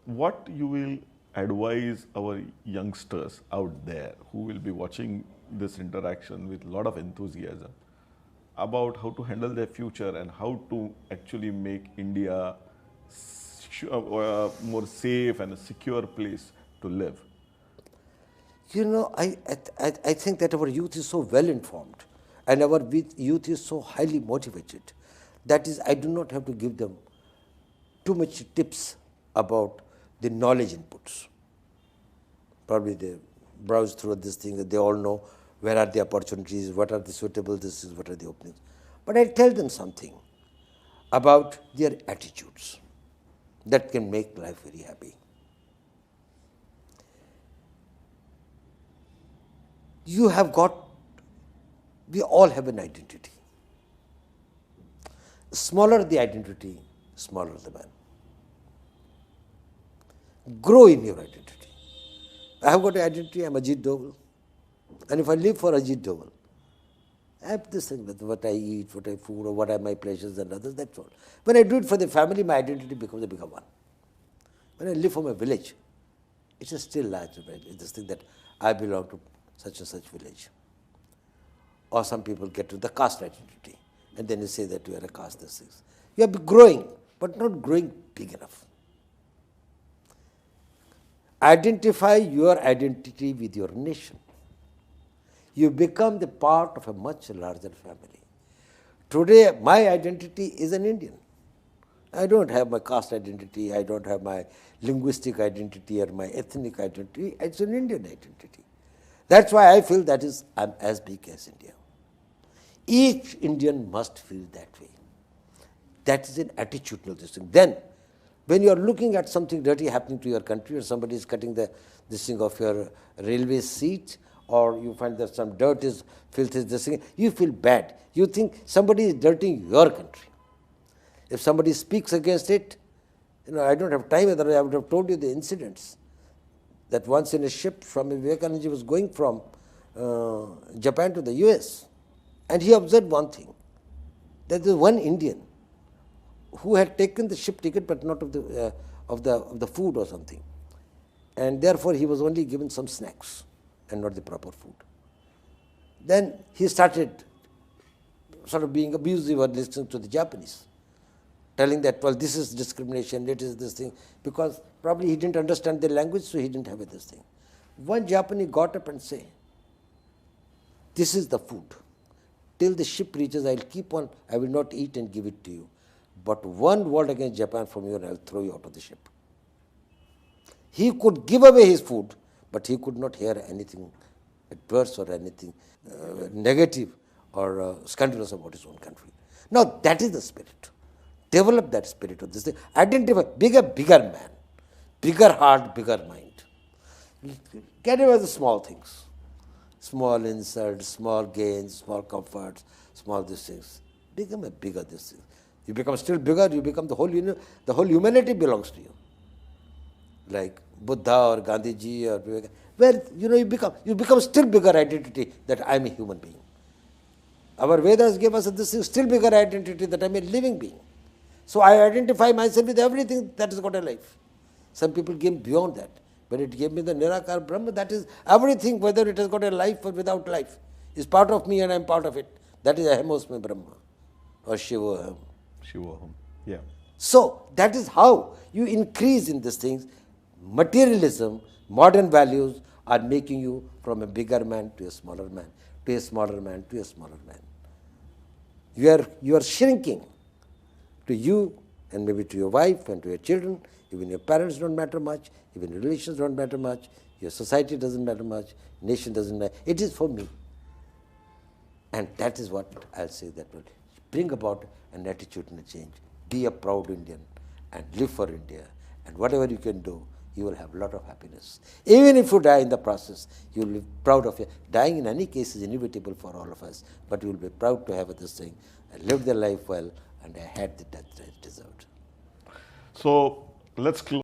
what you will advise our youngsters out there who will be watching this interaction with a lot of enthusiasm about how to handle their future and how to actually make India more safe and a secure place to live? You know, I think that our youth is so well informed and our youth is so highly motivated. That is, I do not have to give them too much tips about the knowledge inputs. Probably they browse through this thing, they all know where are the opportunities, what are the suitable, this is what are the openings. But I tell them something about their attitudes that can make life very happy. You have got, we all have an identity. Smaller the identity, smaller the man. Grow in your identity. I have got an identity, I'm Ajit Doval. And if I live for Ajit Doval, I have this thing with what I eat, what I food, or what are my pleasures and others, that's all. When I do it for the family, my identity becomes a bigger one. When I live for my village, it's a still larger, right? It's this thing that I belong to such and such village. Or some people get to the caste identity, and then you say that you are a caste, this is. You are growing, but not growing big enough. Identify your identity with your nation. You become the part of a much larger family. Today, my identity is an Indian. I don't have my caste identity, I don't have my linguistic identity or my ethnic identity, it's an Indian identity. That's why I feel that is, I'm as big as India. Each Indian must feel that way. That is an attitudinal thing. Then, when you are looking at something dirty happening to your country, or somebody is cutting this thing of your railway seat, or you find that some dirt is, filth is this thing, you feel bad. You think somebody is dirtying your country. If somebody speaks against it, I don't have time, otherwise I would have told you the incidents. That once in a ship, Swami Vivekananda was going from Japan to the US, and he observed one thing, that there was one Indian who had taken the ship ticket but not of the food or something, and therefore he was only given some snacks and not the proper food. Then he started sort of being abusive or listening to the Japanese, telling that, well, this is discrimination, it is this thing, because probably he didn't understand the language, so he didn't have this thing. One Japanese got up and said, this is the food. Till the ship reaches, I'll keep on, I will not eat and give it to you. But one word against Japan from you and I'll throw you out of the ship. He could give away his food, but he could not hear anything adverse or anything negative or scandalous about his own country. Now that is the spirit. Develop that spirit of this thing. Identify, bigger man, bigger heart, bigger mind. Get away the small things. Small insults, small gains, small comforts, small these things. Become a bigger this thing. You become still bigger, you become the whole humanity belongs to you. Like Buddha or Gandhiji or Vivekananda. Well, you become still bigger identity that I am a human being. Our Vedas give us this still bigger identity that I am a living being. So I identify myself with everything that has got a life. Some people came beyond that. When it gave me the Nirakar Brahma, that is everything, whether it has got a life or without life, is part of me and I am part of it. That is Ahemosmi Brahma or Shivoham. Shivoham, yeah. So that is how you increase in these things. Materialism, modern values are making you from a bigger man to a smaller man, to a smaller man, to a smaller man. You are shrinking. To you and maybe to your wife and to your children, even your parents don't matter much, even your relations don't matter much, your society doesn't matter much, nation doesn't matter. It is for me. And that is what I'll say that will bring about an attitudinal change. Be a proud Indian and live for India. And whatever you can do, you will have a lot of happiness. Even if you die in the process, you will be proud of it. Dying in any case is inevitable for all of us, but you will be proud to have this thing. I lived the life well and I had the death I deserved. So let's close.